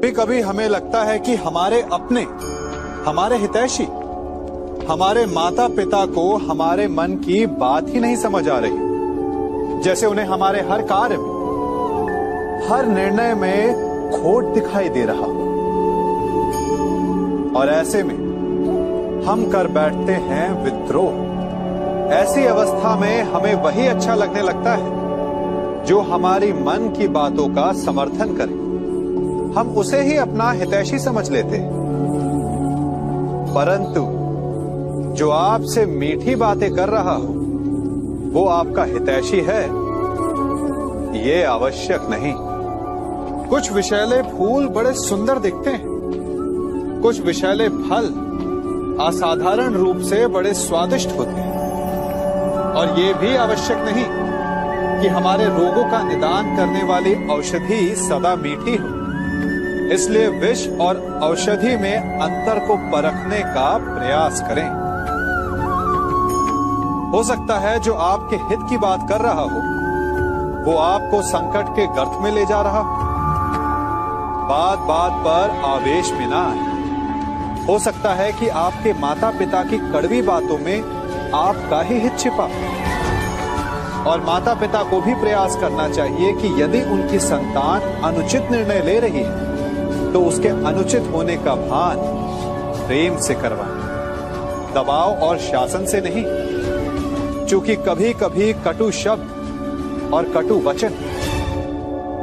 कभी कभी हमें लगता है कि हमारे अपने, हमारे हितैषी, हमारे माता पिता को हमारे मन की बात ही नहीं समझ आ रही, जैसे उन्हें हमारे हर कार्य में, हर निर्णय में खोट दिखाई दे रहा। और ऐसे में हम कर बैठते हैं विद्रोह। ऐसी अवस्था में हमें वही अच्छा लगने लगता है जो हमारी मन की बातों का समर्थन करे। हम उसे ही अपना हितैषी समझ लेते हैं। परंतु जो आपसे मीठी बातें कर रहा हो वो आपका हितैषी है, ये आवश्यक नहीं। कुछ विषैले फूल बड़े सुंदर दिखते हैं, कुछ विषैले फल असाधारण रूप से बड़े स्वादिष्ट होते हैं, और ये भी आवश्यक नहीं कि हमारे रोगों का निदान करने वाली औषधि सदा मीठी हो। इसलिए विष और औषधि में अंतर को परखने का प्रयास करें। हो सकता है जो आपके हित की बात कर रहा हो वो आपको संकट के गर्त में ले जा रहा हो। बात बात पर आवेश में ना आए। हो सकता है कि आपके माता पिता की कड़वी बातों में आपका ही हित छिपा, और माता पिता को भी प्रयास करना चाहिए कि यदि उनकी संतान अनुचित निर्णय ले रही है तो उसके अनुचित होने का भान प्रेम से करवाएं, दबाव और शासन से नहीं। क्योंकि कभी कभी कटु शब्द और कटु वचन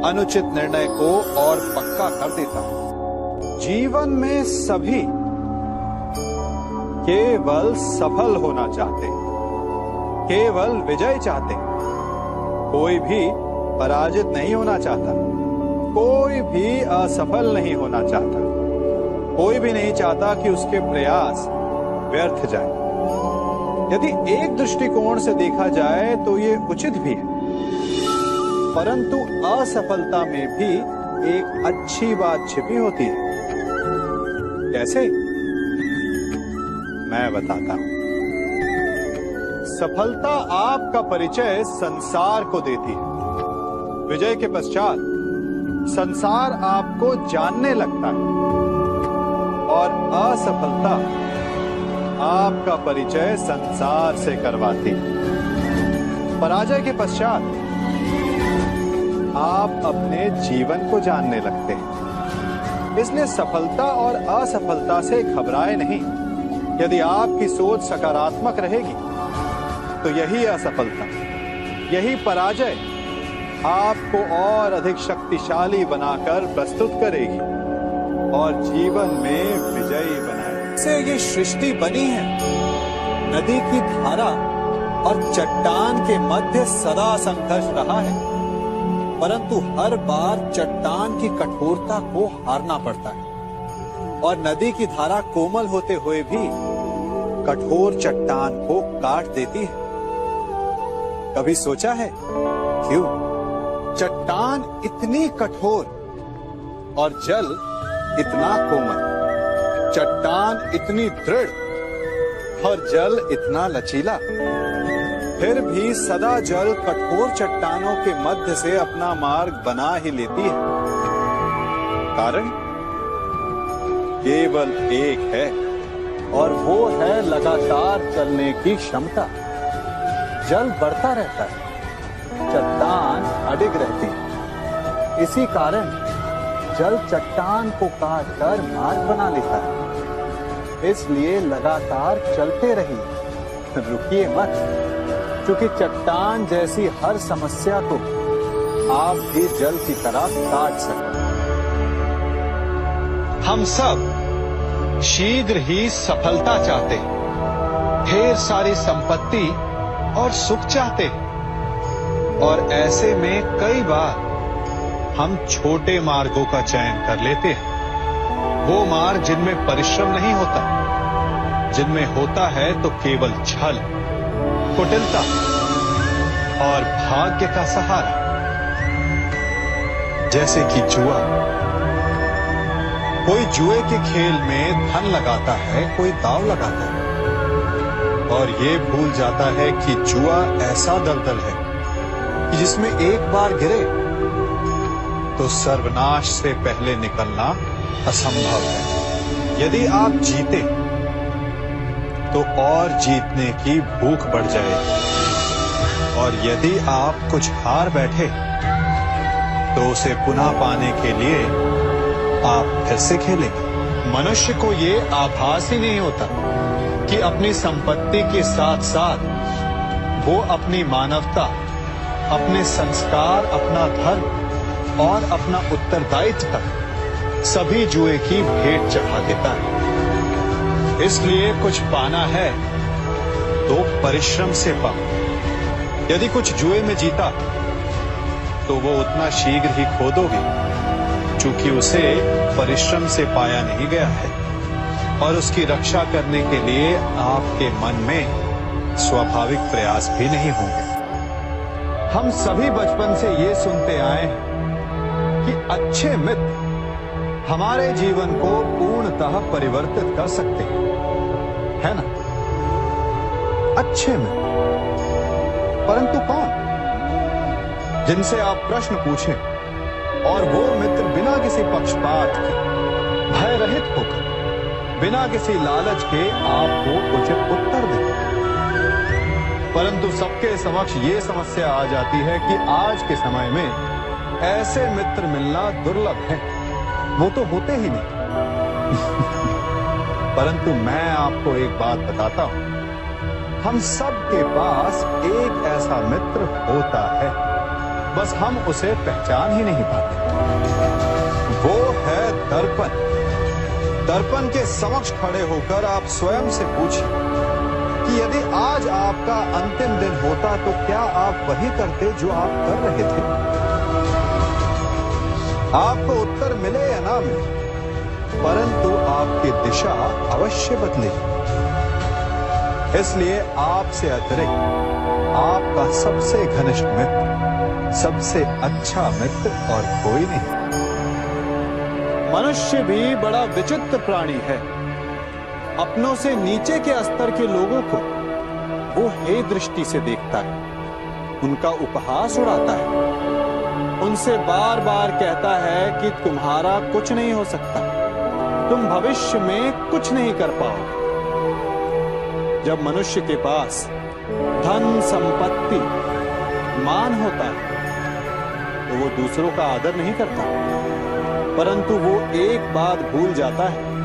अनुचित निर्णय को और पक्का कर देता है। जीवन में सभी केवल सफल होना चाहते, केवल विजय चाहते। कोई भी पराजित नहीं होना चाहता, कोई भी असफल नहीं होना चाहता, कोई भी नहीं चाहता कि उसके प्रयास व्यर्थ जाए। यदि एक दृष्टिकोण से देखा जाए तो ये उचित भी है, परंतु असफलता में भी एक अच्छी बात छिपी होती है। कैसे? मैं बताता हूं। सफलता आपका परिचय संसार को देती है। विजय के पश्चात संसार आपको जानने लगता है, और असफलता आपका परिचय संसार से करवाती है। पराजय के पश्चात आप अपने जीवन को जानने लगते हैं। इसलिए सफलता और असफलता से घबराए नहीं। यदि आपकी सोच सकारात्मक रहेगी तो यही असफलता, यही पराजय आपको और अधिक शक्तिशाली बनाकर प्रस्तुत करेगी और जीवन में विजयी बनाएगी। से ये सृष्टि बनी है। नदी की धारा और चट्टान के मध्य सदा संघर्ष रहा है, परंतु हर बार चट्टान की कठोरता को हारना पड़ता है, और नदी की धारा कोमल होते हुए भी कठोर चट्टान को काट देती है। कभी सोचा है क्यों चट्टान इतनी कठोर और जल इतना कोमल, चट्टान इतनी दृढ़ और जल इतना लचीला, फिर भी सदा जल कठोर चट्टानों के मध्य से अपना मार्ग बना ही लेती है? कारण केवल एक है, और वो है लगातार चलने की क्षमता। जल बढ़ता रहता है, चट्टान अडिग रहती है। इसी कारण जल चट्टान को काटकर मार्ग बना लेता है। इसलिए लगातार चलते रहिए, रुकिए मत, क्योंकि चट्टान जैसी हर समस्या को आप भी जल की तरह काट सकते हैं। हम सब शीघ्र ही सफलता चाहते हैं, ढेर सारी संपत्ति और सुख चाहते हैं, और ऐसे में कई बार हम छोटे मार्गों का चयन कर लेते हैं। वो मार्ग जिनमें परिश्रम नहीं होता, जिनमें होता है तो केवल छल, कुटिलता और भाग्य का सहारा। जैसे कि जुआ। कोई जुए के खेल में धन लगाता है, कोई दांव लगाता है, और ये भूल जाता है कि जुआ ऐसा दलदल है कि जिसमें एक बार गिरे तो सर्वनाश से पहले निकलना असंभव है। यदि आप जीते तो और जीतने की भूख बढ़ जाएगी, और यदि आप कुछ हार बैठे तो उसे पुनः पाने के लिए आप फिर से खेलेंगे। मनुष्य को ये आभास ही नहीं होता कि अपनी संपत्ति के साथ साथ वो अपनी मानवता, अपने संस्कार, अपना धर्म और अपना उत्तरदायित्व तक सभी जुए की भेंट चढ़ा देता है। इसलिए कुछ पाना है तो परिश्रम से पाओ। यदि कुछ जुए में जीता तो वो उतना शीघ्र ही खो दोगे, चूंकि उसे परिश्रम से पाया नहीं गया है, और उसकी रक्षा करने के लिए आपके मन में स्वाभाविक प्रयास भी नहीं होंगे। हम सभी बचपन से ये सुनते आए हैं कि अच्छे मित्र हमारे जीवन को पूर्णतः परिवर्तित कर सकते हैं, है ना? अच्छे मित्र, परंतु कौन? जिनसे आप प्रश्न पूछें और वो मित्र बिना किसी पक्षपात के, भय रहित होकर, बिना किसी लालच के आपको उचित उत्तर दें। परंतु सबके समक्ष ये समस्या आ जाती है कि आज के समय में ऐसे मित्र मिलना दुर्लभ है, वो तो होते ही नहीं। परंतु मैं आपको एक बात बताता हूं, हम सबके पास एक ऐसा मित्र होता है, बस हम उसे पहचान ही नहीं पाते। वो है दर्पण। दर्पण के समक्ष खड़े होकर आप स्वयं से पूछिए कि यदि आज आपका अंतिम दिन होता तो क्या आप वही करते जो आप कर रहे थे? आपको उत्तर मिले या ना मिले, परंतु आपकी दिशा अवश्य बदलेगी। इसलिए आपसे अतिरिक्त आपका सबसे घनिष्ठ मित्र, सबसे अच्छा मित्र और कोई नहीं। मनुष्य भी बड़ा विचित्र प्राणी है। अपनों से नीचे के स्तर के लोगों को वो हे दृष्टि से देखता है, उनका उपहास उड़ाता है, उनसे बार बार कहता है कि तुम्हारा कुछ नहीं हो सकता, तुम भविष्य में कुछ नहीं कर पाओगे। जब मनुष्य के पास धन, संपत्ति, मान होता है तो वो दूसरों का आदर नहीं करता, परंतु वो एक बात भूल जाता है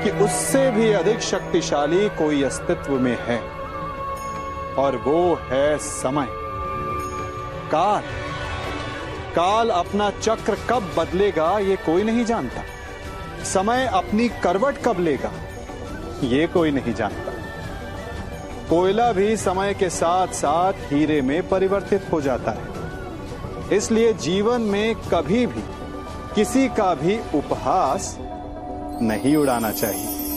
कि उससे भी अधिक शक्तिशाली कोई अस्तित्व में है, और वो है समय, काल। काल अपना चक्र कब बदलेगा ये कोई नहीं जानता। समय अपनी करवट कब लेगा ये कोई नहीं जानता। कोयला भी समय के साथ साथ हीरे में परिवर्तित हो जाता है। इसलिए जीवन में कभी भी किसी का भी उपहास नहीं उड़ाना चाहिए।